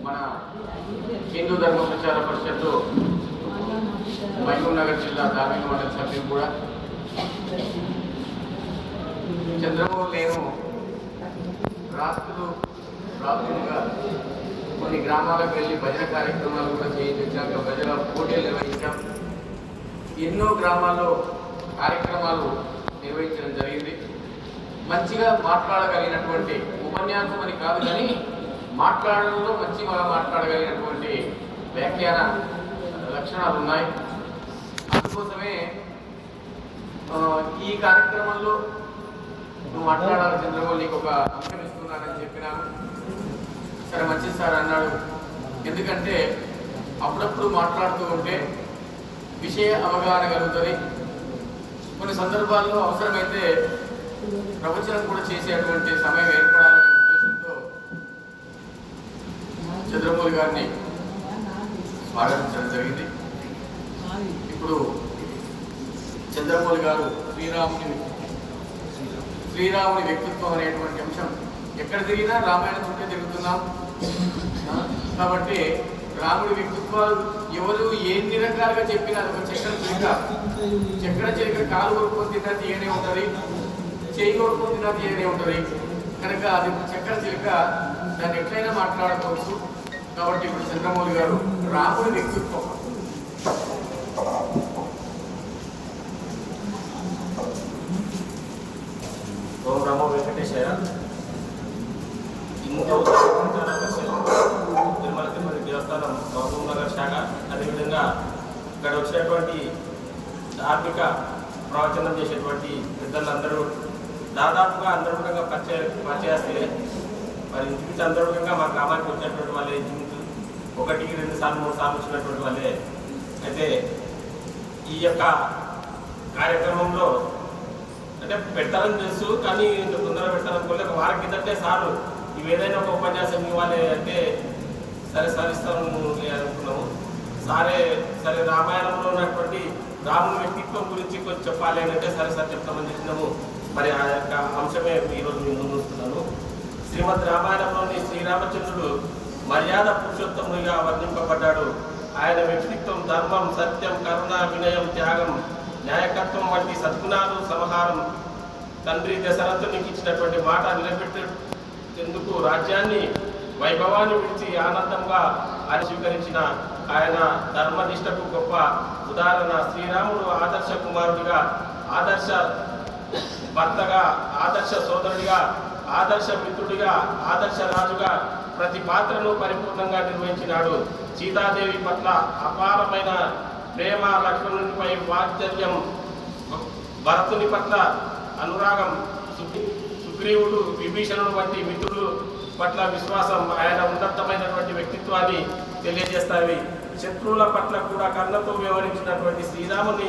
మన హిందూ ధర్మ ప్రచార పరిషత్తు మహబూబ్ నగర్ జిల్లా ధార్మిక మండలి సభ్యులు కూడా చంద్రబాబు నేను రాత్రులుగా కొన్ని గ్రామాలకు వెళ్ళి భజన కార్యక్రమాలు కూడా చేయించాక ప్రజల పోటీలు నిర్వహించాం. ఎన్నో గ్రామాల్లో కార్యక్రమాలు నిర్వహించడం జరిగింది. మంచిగా మాట్లాడగలిగినటువంటి ఉపన్యాసం అని కాదు కానీ మాట్లాడడంలో మంచిగా మాట్లాడగలిగినటువంటి వ్యాఖ్యాన లక్షణాలు ఉన్నాయి. అందుకోసమే ఈ కార్యక్రమంలో నువ్వు మాట్లాడాలి చంద్రబాబు, నీకు ఒక అంశం ఇస్తున్నానని చెప్పినాను. సరే మంచిది సార్ అన్నాడు. ఎందుకంటే అప్పుడప్పుడు మాట్లాడుతూ ఉంటే విషయ అవగాహన కలుగుతుంది. కొన్ని సందర్భాల్లో అవసరమైతే ప్రవచనం కూడా చేసేటువంటి సమయం ఏర్పడాలనే ఉద్దేశంతో చంద్రబాబు గారిని స్వాగతించడం జరిగింది. ఇప్పుడు చంద్రబాబు గారు శ్రీరాముని వ్యక్తిత్వం అనేటువంటి అంశం ఎక్కడ తిరిగినా రామాయణం చుట్టే తిరుగుతున్నాం కాబట్టి రాముడి వ్యక్తిత్వాలు ఎవరు ఎన్ని రకాలుగా చెప్పినా అది ఒక చక్కెర చిలుక కాలు కొడుకొని తిన్నా తీయనే ఉంటుంది, చేయి కొడుకొని తిన్నా తీయనే ఉంటుంది. కనుక అది చక్కెర చిలుక, దాన్ని ఎట్లయినా మాట్లాడుకోవచ్చు. కాబట్టి ఇప్పుడు చంద్రమౌళి గారు రాముడి వ్యక్తిత్వం ఓం నమో వెంకటేశాయ. హిందూ తిరుమల తిరుపతి దేవస్థానం మహబూబ్ నగర్ శాఖ, అదేవిధంగా ఇక్కడ వచ్చినటువంటి ధార్మిక ప్రవచనం చేసేటువంటి పెద్దలందరూ దాదాపుగా అంతర్ముఖంగా పరిచయస్తే మరి ఇంచుమించు అంతర్ముఖంగా మా గ్రామానికి వచ్చినటువంటి వాళ్ళే ఇంచుమించు 1, 2 సార్లు 3 సార్లు వచ్చినటువంటి వాళ్ళే. అయితే ఈ యొక్క కార్యక్రమంలో అంటే పెట్టాలని తెలుసు, కానీ ఇంత తొందరగా పెట్టాలనుకోలేదు. ఒక వారం కిందటే సారు ఇవి ఏదైనా ఒక ఉపన్యాసం ఇవ్వాలి అంటే సరే సాధిస్తాము అనుకున్నాము. సరే రామాయణంలో ఉన్నటువంటి రాముని వ్యక్తిత్వం గురించి కొంచెం చెప్పాలి అని అంటే సరే సార్ చెప్తామని చెప్పినాము. మరి ఆ యొక్క అంశమే ఈరోజు నేను ముందుస్తున్నాను. శ్రీమద్ రామాయణంలోని శ్రీరామచంద్రుడు మర్యాద పురుషోత్తమునిగా వర్ణింపబడ్డాడు. ఆయన వ్యక్తిత్వం ధర్మం, సత్యం, కరుణ, వినయం, త్యాగం, న్యాయకత్వం వంటి సద్గుణాలు సమాహారం. తండ్రి దశరథునికి ఇచ్చినటువంటి మాట నిలబెట్టేందుకు రాజ్యాన్ని వైభవాన్ని విడిచి ఆనందంగా స్వీకరించిన ఆయన ధర్మనిష్టకు గొప్ప ఉదాహరణ. శ్రీరాముడు ఆదర్శ కుమారుడిగా, ఆదర్శ భర్తగా, ఆదర్శ సోదరుడిగా, ఆదర్శ మిత్రుడిగా, ఆదర్శ రాజుగా ప్రతి పాత్రను పరిపూర్ణంగా నిర్వహించినాడు. సీతాదేవి పట్ల అపారమైన ప్రేమ, లక్ష్మణునిపై వాత్సల్యం, భరతుని పట్ల అనురాగం, సుగ్రీవుడు, విభీషణుడు వంటి మిత్రులు పట్ల విశ్వాసం ఆయన ఉన్నతమైనటువంటి వ్యక్తిత్వాన్ని తెలియజేస్తాయి. శత్రువుల పట్ల కూడా కరుణతో వ్యవహరించినటువంటి శ్రీరాముని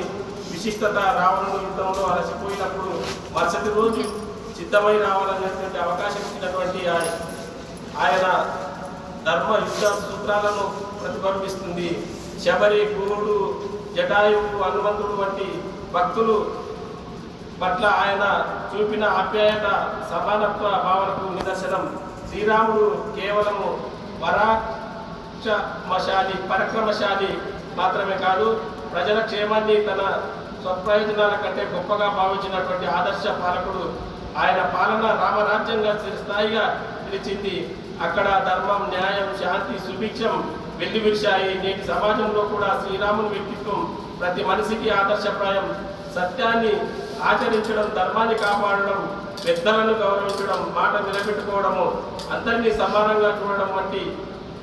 విశిష్టత. రావణుడు యుద్ధంలో అలసిపోయినప్పుడు మరుసటి రోజు సిద్ధమై రావాలనేటువంటి అవకాశం ఇచ్చినటువంటి ఆయన ధర్మ యుద్ధ సూత్రాలను ప్రతిబింబిస్తుంది. శబరి, గురుడు, జటాయువు, హనుమంతుడు వంటి భక్తులు పట్ల ఆయన చూపిన ఆప్యాయత, సమానత్వ భావనకు నిదర్శనం. శ్రీరాముడు కేవలము పరాక్రమశాలి మాత్రమే కాదు, ప్రజల క్షేమాన్ని తన స్వప్రయోజనాల కంటే గొప్పగా భావించినటువంటి ఆదర్శ పాలకుడు. ఆయన పాలన రామరాజ్యంగా స్థాయిగా నిలిచింది. అక్కడ ధర్మం, న్యాయం, శాంతి, సుభిక్షం వెల్లివిరిశాయి. నేటి సమాజంలో కూడా శ్రీరాముని వ్యక్తిత్వం ప్రతి మనిషికి ఆదర్శప్రాయం. సత్యాన్ని ఆచరించడం, ధర్మాన్ని కాపాడడం, పెద్దలను గౌరవించడం, మాట నిలబెట్టుకోవడము, అందరినీ సమానంగా చూడడం వంటి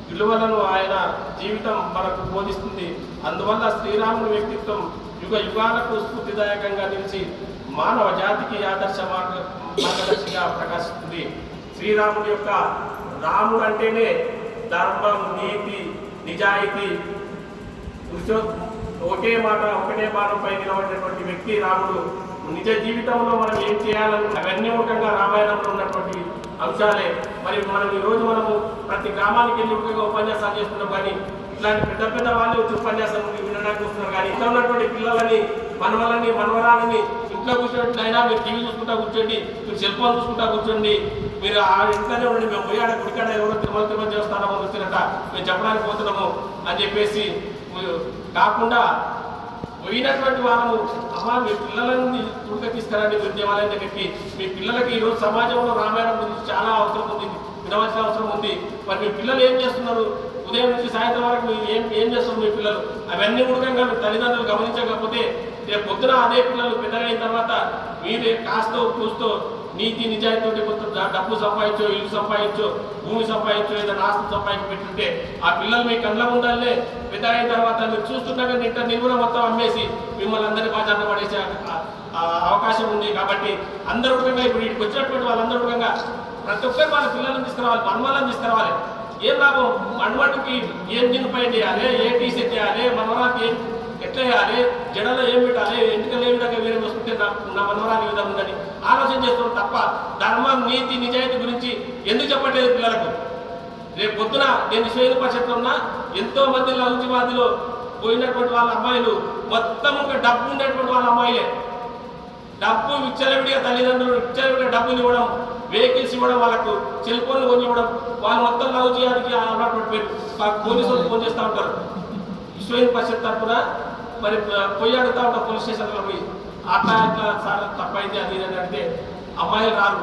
విలువలను ఆయన జీవితం మనకు బోధిస్తుంది. అందువల్ల శ్రీరాముని వ్యక్తిత్వం యుగ యుగాలకు స్ఫూర్తిదాయకంగా నిలిచి మానవ జాతికి ఆదర్శ మార్గదర్శిగా ప్రకాశిస్తుంది. శ్రీరాముడి యొక్క రాముడు అంటేనే ధర్మం, నీతి, నిజాయితీ, ఒకటే బాణంపై నిలబడినటువంటి వ్యక్తి రాముడు. నిజ జీవితంలో మనం ఏం చేయాలని అవన్నీ ముఖ్యంగా రామాయణంలో ఉన్నటువంటి అంశాలే. మరి ఈరోజు మనము ప్రతి గ్రామానికి వెళ్ళి ముఖ్యంగా ఉపన్యాసాలు చేస్తున్నాం. కానీ ఇట్లాంటి పెద్ద వాళ్ళు వచ్చి ఉపన్యాసం వినడానికి వస్తున్నారు. కానీ ఇంట్లో ఉన్నటువంటి పిల్లలని, మనవరాలని ఇంట్లో కూర్చోండి, అయినా మీరు టీవీ చూసుకుంటా కూర్చోండి, మీరు సెల్ ఫోన్ చూసుకుంటా కూర్చోండి, మీరు ఆ ఇంట్లోనే ఉండండి, మేము పోయాడ గుడికాడ ఎవరో తిరుమల దేవస్థానం వచ్చినట్ట మేము చెప్పడానికి పోతున్నాము అని చెప్పేసి కాకుండా పోయినటువంటి వాళ్ళము అమ్మ మీ పిల్లలని తీసుకురండి మీ దేవాలయం దగ్గరికి. మీ పిల్లలకి ఈరోజు సమాజంలో రామాయణం గురించి చాలా అవసరం ఉంది, వినవలసిన అవసరం ఉంది. మరి మీ పిల్లలు ఏం చేస్తున్నారు, ఉదయం నుంచి సాయంత్రం వరకు ఏం చేస్తున్నారు మీ పిల్లలు, అవన్నీ కూడా మీ తల్లిదండ్రులు గమనించకపోతే రేపు పొద్దున అదే పిల్లలు పెద్దగైన తర్వాత మీరే కాస్తో కూస్తో నీతి నిజాయితీ కొంచెం డబ్బు సంపాదించో, ఇల్లు సంపాదించో, భూమి సంపాదించో, ఏదైనా ఆస్తి సంపాదించి పెట్టుంటే ఆ పిల్లలు మీ కళ్ళ ముందల్లే పెద్ద అయిన తర్వాత మీరు చూస్తుండగా నేను కూడా మొత్తం అమ్మేసి మిమ్మల్ని అందరినీ బాధ్యత పడేసే అవకాశం ఉంది. కాబట్టి అందరూ కూడా ఇప్పుడు వీటికి వచ్చినటువంటి వాళ్ళందరూ కూడా ప్రతి ఒక్కరు వాళ్ళ పిల్లలను తీసుకురావాలి, మనవాళ్ళని తీసుకురావాలి. ఏం లాభం, మనవాటికి ఏం జిన్ పైన చేయాలి, ఏ టీ షర్ట్ చేయాలి, మనవరాకి ఎట్లా చేయాలి, జడలో ఏం పెట్టాలి, ఎందుకని ఏ విధంగా వేరే వస్తుంటే నా మనవరాలు విధంగా ఉందని ఆలోచన చేస్తున్నాం తప్ప ధర్మం, నీతి, నిజాయితీ గురించి ఎందుకు చెప్పట్లేదు పిల్లలకు. రేపు పొద్దున నేను శ్వేత పరిషత్లో ఉన్నా ఎంతో మంది లౌకివాదిలో పోయినటువంటి వాళ్ళ అమ్మాయిలు మొత్తం డబ్బు ఉండేటువంటి వాళ్ళ అమ్మాయిలే. డబ్బు విచ్చలవిడిగా తల్లిదండ్రులు విచ్చలవిడిగా డబ్బులు ఇవ్వడం, వెహికల్స్ ఇవ్వడం, వాళ్ళకు సెల్ ఫోన్లు కొని ఇవ్వడం, వాళ్ళు మొత్తం లవ్ చేయడానికి అన్నటువంటి పేరు పోలీసులు ఫోన్ చేస్తూ ఉంటారు. శ్వేత పరిషత్ తరఫున మరి పోయి అడుగుతూ ఉంటారు పోలీస్ స్టేషన్లో పోయి, అట్లా అట్లా సార్ తప్పైంది అది అని అడిగితే అమ్మాయిలు రారు.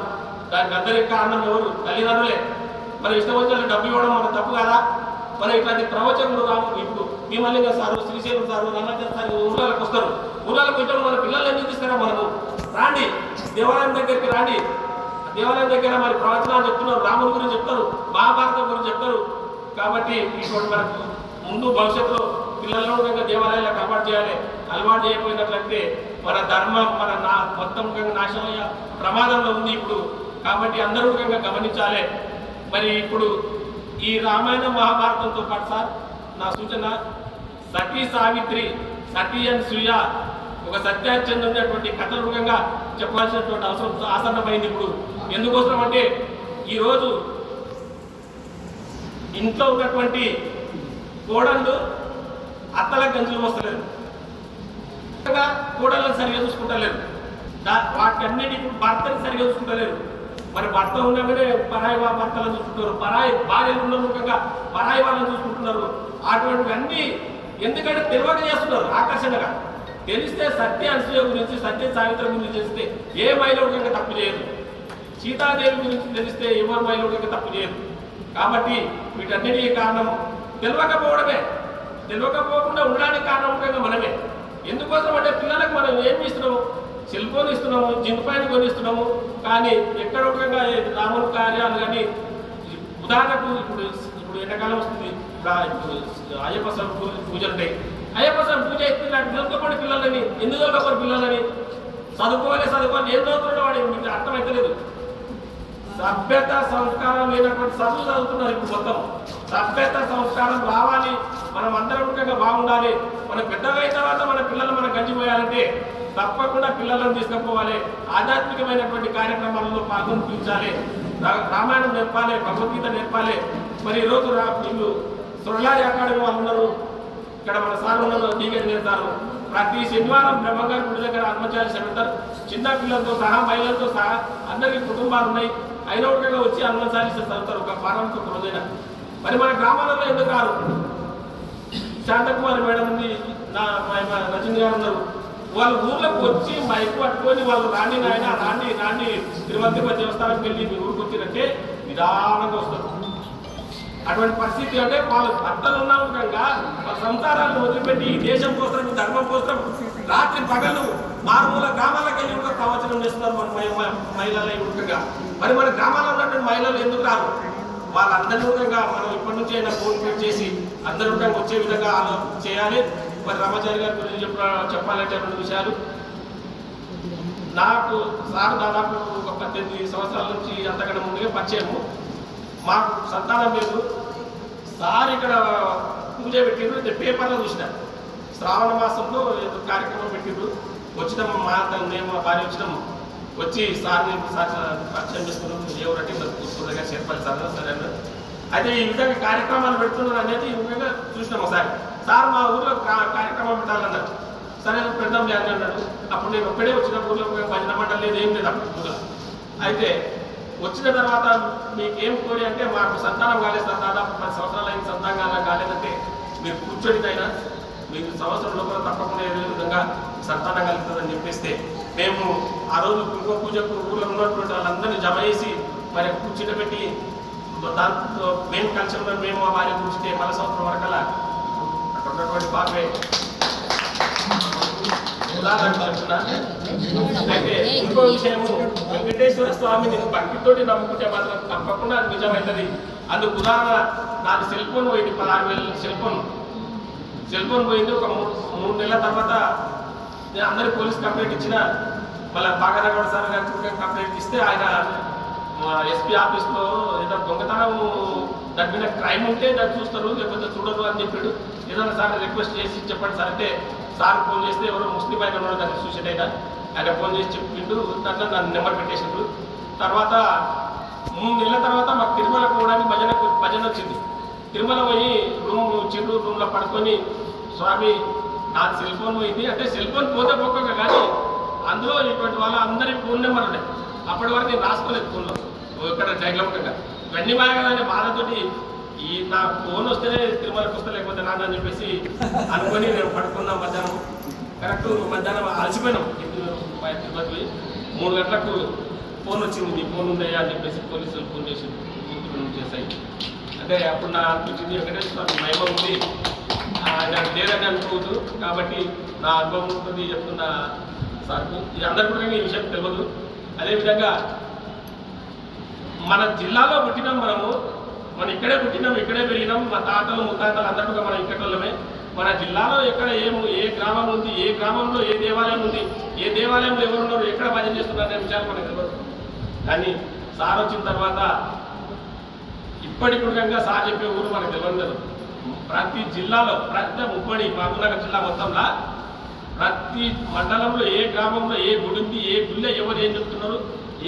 దానికి అందరికీ కారణం ఎవరు, తల్లిదండ్రులే. మరి ఇష్టం వచ్చిన డబ్బు ఇవ్వడం మన తప్పు కదా. మరి ఇట్లాంటి ప్రవచకులు రావు. ఇప్పుడు Bhimalinga sir, Srisailam sir, Ramacharya sir ఊళ్ళకి వస్తారు. ఊళ్ళకి వచ్చినప్పుడు మన పిల్లలు ఎందుకు తీసుకురా, మనము రాండి దేవాలయం దగ్గరికి రాండి. దేవాలయం దగ్గర మరి ప్రవచనాలు చెప్తున్నారు, రాముడి గురించి చెప్తారు, మహాభారతం గురించి చెప్తారు. కాబట్టి ఇటువంటి మనకు ముందు భవిష్యత్తులో పిల్లలను దేవాలయాలకు అలవాటు చేయాలి. అలవాటు చేయకపోయినట్లయితే మన ధర్మం మొత్తం నాశనమయ్యే ప్రమాదంలో ఉంది ఇప్పుడు. కాబట్టి అందరూ గమనించాలి. మరి ఇప్పుడు ఈ రామాయణ మహాభారతంతో పాటు సార్ నా సూచన, సతీ సావిత్రి, సతీ అండ్ సూయ, ఒక సత్యాచంద్ర ఉండేటువంటి కథల రూపంగా చెప్పాల్సినటువంటి అవసరం ఆసన్నమైంది ఇప్పుడు. ఎందుకోసం అంటే ఈరోజు ఇంట్లో ఉన్నటువంటి కోడళ్ళు అత్తల గంజులు వస్తలేదు, కోడళ్ళని సరిగా చూసుకుంటలేరు, వాటి అన్నిటి భర్తని సరిగా చూసుకుంటలేరు. మరి భర్త ఉండగానే పరాయి భర్తలను చూసుకుంటారు, పరాయి భార్యలు ఉన్న ముఖంగా పరాయి వాళ్ళని చూసుకుంటున్నారు. అటువంటివి అన్నీ ఎందుకంటే తెలియక చేస్తున్నారు, ఆకర్షణగా. తెలిస్తే సత్య అనసూయ గురించి, సత్య సావిత్రి గురించి తెలిస్తే ఏ మహిళ తప్పు చేయదు. సీతాదేవి గురించి తెలిస్తే ఎవరు మహిళ తప్పు చేయదు. కాబట్టి వీటన్నిటికీ కారణం తెలియకపోవడమే. తెలియకపోకుండా ఉండడానికి కారణం మనమే. ఎందుకోసం అంటే పిల్లలకు మనం ఏం ఇస్తున్నాము, సెల్ ఫోన్ ఇస్తున్నాము, జిన్ పైన కొనిస్తున్నాము. కానీ ఎక్కడ ఒక రాముని కార్యాలు కానీ ఉదాహరణకు ఇప్పుడు ఎండాకాలం వస్తుంది, అయ్యప్ప స్వామి పూజలు ఉంటాయి. అయ్యప్ప స్వామి పూజ ఇస్తున్నారు, చదువుకోండి పిల్లలని. ఎందుకు చదువుకోరు పిల్లలని? చదువుకోవాలి ఏం చదువుతున్నాడో వాడు మీకు అర్థమవుతలేదు. సభ్యత సంస్కారం లేనటువంటి చదువు చదువుతున్నారు ఇప్పుడు మొత్తం. సభ్యత సంస్కారం రావాలి, మనం అందరం బాగుండాలి. మన పెద్దగా అయిన తర్వాత మన పిల్లలు మనం గంజిపోయాలంటే తప్పకుండా పిల్లలను తీసుకుపోవాలి. ఆధ్యాత్మికమైనటువంటి కార్యక్రమాలలో పాల్గొనిపించాలి. రామాయణం నేర్పాలి, భగవద్గీత నేర్పాలి. మరి ఈరోజు వీళ్ళు సొరలారి అకాడమీ వాళ్ళు ఉన్నారు, ఇక్కడ మన సార్ ఉన్నారు, టీకెట్ నేర్తారు. ప్రతి శనివారం బ్రహ్మగారి గుడి దగ్గర ఆత్మచార్య పెడతారు. చిన్న పిల్లలతో సహా, మహిళలతో సహా అందరికీ కుటుంబాలు ఉన్నాయి. అయినా వచ్చి ఆత్మచార్య చదువుతారు ఒక వారానికి ఒక రోజైనా. మరి మన గ్రామాలలో ఎందుకు రారు? శాంతకుమారి మేడం ఉంది, రజనీ గారు ఉన్నారు. వాళ్ళు ఊర్లోకి వచ్చి మైకు పట్టుకొని వాళ్ళు రాండి నాయన రాండి తిరుపతి దేవస్థానానికి వెళ్ళి మీ ఊరికి వచ్చినట్టే నిదానంగా వస్తారు. అటువంటి పరిస్థితి అంటే వాళ్ళు భర్తలు ఉన్న ముఖంగా వాళ్ళ సంసారాలను వదిలిపెట్టి ఈ దేశం కోసం, ఈ ధర్మం కోసం రాత్రి పగలు మారుమూల గ్రామాలకు వెళ్ళి కూడా ప్రవచనం చేస్తున్నారు మన మహిళల ముఖ్యంగా. మరి మన గ్రామాల్లో ఉన్నటువంటి మహిళలు ఎందుకు రారు? వాళ్ళందరి ముఖ్యంగా మనం ఇప్పటి నుంచి అయినా ఫోన్ చేసి అందరి ముఖ్యంగా వచ్చే విధంగా చేయాలి. మరి రామాచారి గారి గురించి చెప్పాలంటే 2 విషయాలు. నాకు సార్ దాదాపు ఒక 18 సంవత్సరాల నుంచి అంతకంటే ముందుగా పరిచయము. మాకు సంతానం లేదు. సార్ ఇక్కడ పూజ పెట్టిండ్రు, పేపర్లో చూసిన శ్రావణ మాసంలో కార్యక్రమం పెట్టిండ్రు. వచ్చినాము, మా భార్య వచ్చినాము. వచ్చి సార్ని పరిచయం చేసుకున్నాం. ఎవరంటే కూర్చుండగా చేర్పాలి సార్ సరే. అయితే ఈ విధంగా కార్యక్రమాలు పెడుతున్నారు అనేది ముఖ్యంగా చూసినాం ఒకసారి. సార్ మా ఊర్లో కార్యక్రమం పెట్టాలన్నారు. సరే పెడదాం లేదు అన్నాడు. అప్పుడు నేను ఒక్కడే వచ్చిన ఊర్లో భజన మండలి లేదు, ఏం లేదు అప్పుడు ఊళ్ళో. అయితే వచ్చిన తర్వాత మీకేం కోరి అంటే మాకు సంతానం కాలేదు సార్, దాదాపు 10 సంవత్సరాలైన సంతానం కాలేదంటే మీరు కూర్చొనికైనా మీకు సంవత్సరం లోపల తప్పకుండా ఏదో విధంగా సంతానం కలుగుతుందని చెప్పేస్తే మేము ఆ రోజు ఇంకో పూజకు ఊళ్ళో ఉన్నటువంటి వాళ్ళందరినీ జమ చేసి మరి కూర్చుండబెట్టి దాంతో మేము కలిసి ఉన్నాం, మేము మా భార్య కూర్చుంటే మళ్ళీ సంవత్సరం వరకల్లా అక్కడ ఉన్నటువంటి బాబే ఉదాహరణ చెప్తున్నా. అయితే ఇంకో విషయము, వెంకటేశ్వర స్వామిని భక్తితోటి నమ్ముకుంటే మాత్రం తప్పకుండా అది నిజమవుతుంది. అందుకు ఉదాహరణ, నాకు సెల్ ఫోన్ పోయింది, 16,000 సెల్ ఫోన్ పోయింది. ఒక 3 నెలల తర్వాత నేను అందరికి పోలీస్ కంప్లైంట్ ఇచ్చిన, మళ్ళీ బాగానగౌడ సార్ గారికి కంప్లైంట్ ఇస్తే ఆయన ఎస్పీ ఆఫీస్లో ఏదో దొంగతనం దాని మీద క్రైమ్ ఉంటే దాన్ని చూస్తారు, లేకపోతే చూడరు అని చెప్పాడు. ఏదైనా సార్ రిక్వెస్ట్ చేసి చెప్పండి సార్ అంటే, సార్ ఫోన్ చేస్తే ఎవరో ముస్లిం ఆయన ఉన్నాడు దాన్ని సూసైడ్ అయినా, ఆయన ఫోన్ చేసి చెప్పిండు, దాంట్లో నన్ను నెంబర్ పెట్టేసిండు. తర్వాత 3 నెలల తర్వాత మాకు తిరుమల పోవడానికి భజన వచ్చింది. తిరుమల పోయి రూమ్లో పడుకొని, స్వామి నా సెల్ ఫోన్ పోయింది అంటే, సెల్ ఫోన్ పోతే పోక కానీ అందులో ఇటువంటి వాళ్ళ అందరి ఫోన్ నెంబర్ ఉన్నాయి. అప్పటి వరకు నేను రాసుకోలేదు ఫోన్లో ఇక్కడ డైగ్లముఖంగా. ఇవన్నీ బాగా కదండి బాధతోటి ఈ నా ఫోన్ వస్తేనే తిరుమలకు వస్తే లేకపోతే రాదని చెప్పేసి అనుకొని నేను పడుకున్నాం. మధ్యాహ్నం కరెక్ట్ మధ్యాహ్నం అలసిపోయినాం. తిరుపతి 3 గంటలకు ఫోన్ వచ్చింది, మీ ఫోన్ ఉందయ్యా అని చెప్పేసి పోలీసులు ఫోన్ చేసి చేశాయి. అంటే అప్పుడు నా అనిపించింది, వెంకటేశ్వర మహిమ ఉంది, ఆయన లేదని అనుకోవద్దు. కాబట్టి నా అనుభవం ఉంటుంది చెప్తున్న సార్కు, అందరికీ కూడా ఈ విషయం తెలియదు. అదేవిధంగా మన జిల్లాలో పుట్టినాం, మనం ఇక్కడే పుట్టినాం, ఇక్కడే పెరిగినాం. మా తాతలు ముత్తాతలు అందరిగా మనం ఇక్కడమే. మన జిల్లాలో ఎక్కడ ఏ గ్రామం ఉంది, ఏ గ్రామంలో ఏ దేవాలయం ఉంది, ఏ దేవాలయంలో ఎవరున్నారు, ఎక్కడ భజన చేస్తున్నారు అనే విషయాలు మనకు తెలియదు. కానీ సార్ వచ్చిన తర్వాత ఇప్పటికి కూడా సార్ చెప్పే ఊరు మనకు తెలియదు. ప్రతి జిల్లాలో, ప్రతి ఉమ్మడి మహబూబ్నగర్ జిల్లా మొత్తంలో ప్రతి మండలంలో ఏ గ్రామంలో ఏ గుడి ఉంది, ఏ గుళ్ళో ఎవరు ఏం చెప్తున్నారు,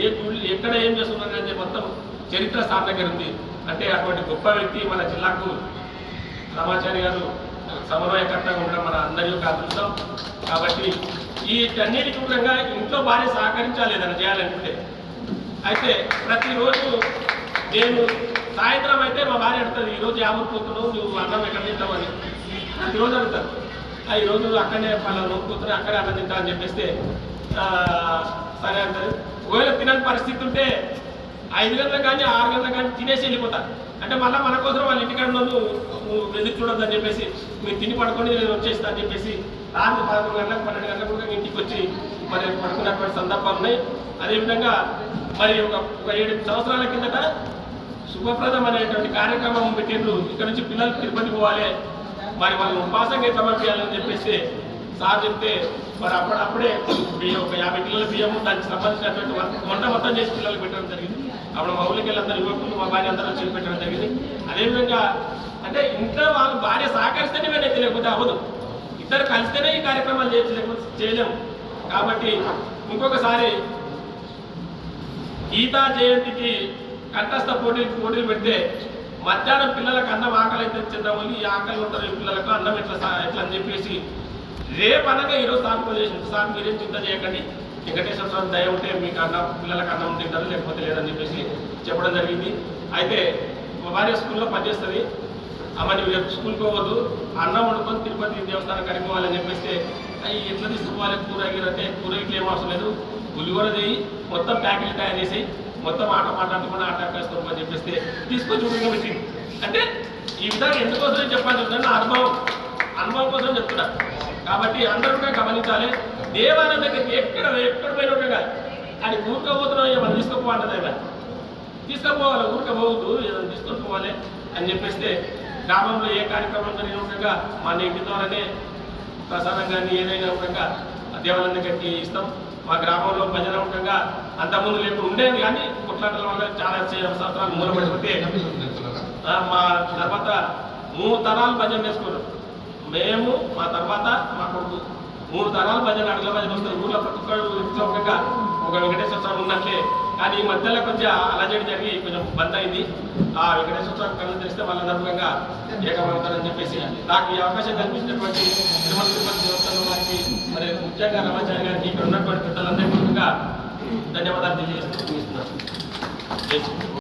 ఏ గుళ్ళు ఎక్కడ ఏం చేస్తున్నారు అనేది మొత్తం చరిత్ర సార్ దగ్గర ఉంది. అంటే అటువంటి గొప్ప వ్యక్తి మన జిల్లాకు రామాచారి గారు సమన్వయకర్తగా ఉండడం మన అందరి యొక్క అదృష్టం. కాబట్టి వీటన్నిటికీ కూడా ఇంట్లో భార్య సహకరించాలి ఏదైనా చేయాలనుకుంటే. అయితే ప్రతిరోజు నేను సాయంత్రం అయితే మా భార్య అడుగుతుంది, ఈరోజు పోతున్నావు నువ్వు అన్నం ఎక్కడ తింటావని ప్రతిరోజు అడుగుతారు. ఈరోజు అక్కడనే పలానా నొప్పుతున్నాయి, అక్కడే అన్నం తింటా అని చెప్పేస్తే సరే అంటారు. ఒకవేళ తినని పరిస్థితి ఉంటే 5 గంటలకు కానీ 6 గంటలకు కానీ తినేసి వెళ్ళిపోతారు. అంటే మళ్ళీ మన కోసం వాళ్ళ ఇంటికాడ నువ్వు ఎదురు చూడొద్దని చెప్పేసి, మీరు తిని పడుకొని నేను వచ్చేస్తా అని చెప్పేసి రాత్రి 11 గంటలకు 12 గంటలకు కూడా ఇంటికి వచ్చి మరి పడుకున్నటువంటి సందర్భాలు ఉన్నాయి. అదేవిధంగా మరి ఒక 7 సంవత్సరాల కిందట శుభప్రదం అనేటువంటి కార్యక్రమం పెట్టిండ్రు. ఇక్కడ నుంచి పిల్లలు తిరుపతి పోవాలి, మరి వాళ్ళని ఉపాసంగా ఎట్లా పంపించాలని చెప్పేసి సార్ చెప్తే, మరి అప్పుడే ఒక 50 కిలోల బియ్యము దానికి సంబంధించినటువంటి వంట మొత్తం చేసి పిల్లలకు పెట్టడం జరిగింది. అప్పుడు మా ఊళ్ళకి అందరూ యువకులు మా భార్య అందరూ వచ్చి పెట్టడం జరిగింది. అదేవిధంగా అంటే ఇంట్లో వాళ్ళు భార్య సహకరిస్తేనే మేము తెలియకపోతే అవ్వదు, ఇద్దరు కలిస్తేనే ఈ కార్యక్రమాలు చేయొచ్చు, లేకపోతే చేయలేము. కాబట్టి ఇంకొకసారి గీతా జయంతికి కంఠస్థ పోటీలు పెడితే మధ్యాహ్నం పిల్లలకు అన్నం ఆకలి అయితే చెందామని, ఈ ఆకలి ఉంటారు ఈ పిల్లలకు అన్నం ఎట్లా అని చెప్పేసి రేపు అనగా ఈరోజు సాగు చేసింది. సార్ మీరేం చింత చేయకండి, వెంకటేశ్వర స్వామి దయ ఉంటే మీకు పిల్లలకు అన్నం తింటారు, లేకపోతే లేదని చెప్పేసి చెప్పడం జరిగింది. అయితే మా భార్య స్కూల్లో పనిచేస్తుంది, అమ్మ నువ్వు రేపు స్కూల్కి పోవద్దు, అన్నం వండుకొని తిరుపతి దేవస్థానం కడిపోవాలని చెప్పేస్తే, అవి ఎట్లా తీసుకోవాలి కూరగాయలు అంటే, కూరగాయలు ఏం అవసరం లేదు, ఉల్లిగూర చేయి, మొత్తం ప్యాకెట్లు తయారు చేసి మొత్తం మాట్లాడుతున్నా ఆటేస్తాం అని చెప్పేస్తే తీసుకొని చూడగా పెట్టింది. అంటే ఈ విధంగా ఎందుకోసం చెప్పాలి చెప్తాను, అనుభవం కోసం చెప్తున్నా. కాబట్టి అందరూ కూడా గమనించాలి. దేవాలయం దగ్గరికి ఎక్కడ పోయినా కూడా అది ఊరుకపోతున్నాం, ఏమన్నా తీసుకుపోవాలి, తీసుకుపోవాలి, ఊరుకపోవద్దు, ఏదైనా తీసుకొని పోవాలి అని చెప్పేస్తే గ్రామంలో ఏ కార్యక్రమం జరిగినట్టుగా మన ఇంటి ద్వారానే ప్రసాదం కానీ ఏదైనా ఉండగా దేవాలయం దగ్గరికి ఇస్తాం. మా గ్రామంలో భజన ఉండగా అంతకుముందు లేకుండా ఉండేది, కానీ కొట్లాటల వల్ల చాలా సంవత్సరాలు మూలపడిపోతే మా తర్వాత 3 తరాలు భజన చేసుకున్నాం. మేము మా తర్వాత మా కొడుకు 3 తరాలు భజన, అడగల భజన వస్తారు. ఊళ్ళో ప్రతి ఒక్కరు ఒక వెంకటేశ్వర స్వామి ఉన్నట్లే. కానీ ఈ మధ్యలో కొంచెం అలజడి జరిగి కొంచెం బంద్ అయింది. ఆ వెంకటేశ్వర స్వామి కళ్ళు తెరిస్తే వాళ్ళ అనుగుణంగా ఏకమవుతారని చెప్పేసి నాకు ఈ అవకాశం కల్పించినటువంటి తిరుపతి దేవస్థానం వారికి, మరి ముఖ్యంగా రామాచారి గారికి, ఇక్కడ ఉన్నటువంటి పెద్దలందరికీ ధన్యవాదాలు తెలియజేస్తున్నాను.